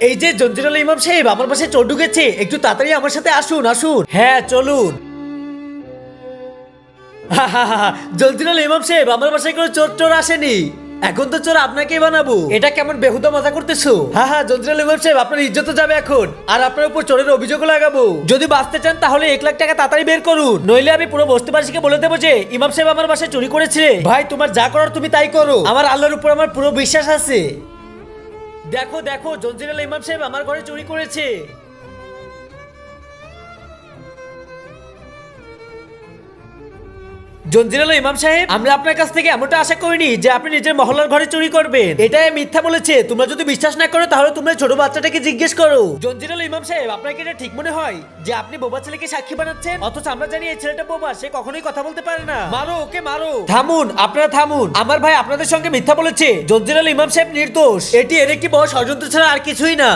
এই যে জঞ্জিরুল ইমাম সাহেব, আমার পাশে চোর ঢুকেছে, একটু তাড়াতাড়ি আমার সাথে আসুন আসুন। হ্যাঁ চলুন। জঞ্জিরুল ইমাম সাহেব, আমার বাসায় কোনো চোর চোর আসেনি, এখন তো চোর আপনাকেই বানাবো। এটা কেমন বেহুদা মজা করতেছো? হ্যাঁ জঞ্জিরুল ইমাম সাহেব, আপনার ইজ্জত যাবে এখন, আর আপনার উপর চোরের অভিযোগ লাগাবো। যদি বাঁচতে চান তাহলে 1 লাখ টাকা তাড়াতাড়ি বের করুন, নইলে আমি পুরো বস্তিবাসীকে বলে দেবো যে ইমাম সাহেব আমার বাসায় চুরি করেছে। ভাই তোমার যা করার তুমি তাই করো, আমার আল্লাহর উপর আমার পুরো বিশ্বাস আছে। দেখো দেখো, জঞ্জিরুল ইমাম সাহেব আমার ঘরে চুরি করেছে। জঞ্জিরুল ইমাম সাহেব, আমরা আপনার কাছ থেকে এমনটা আশা করিনি যে আপনি নিজের মহল্লার ঘরে চুরি করবেন। এটাই মিথ্যা বলেছে। তোমরা যদি বিশ্বাস না করো তাহলে তোমরা ছোট বাচ্চাটাকে জিজ্ঞেস করো। জঞ্জিরুল ইমাম সাহেব, আপনাকে এটা ঠিক মনে হয় যে আপনি বোবা ছেলেকে সাক্ষী বানাচ্ছেন? অথচ আমরা জানি এই ছেলেটা বোবা, সে কখনোই কথা বলতে পারে না। মারো ওকে মারো। থামুন, আপনারা থামুন। আমার ভাই আপনাদের সঙ্গে মিথ্যা বলেছে। জঞ্জিরুল ইমাম সাহেব নির্দোষ। এটি এর একটি বড় ষড়যন্ত্র ছাড়া আর কিছুই না।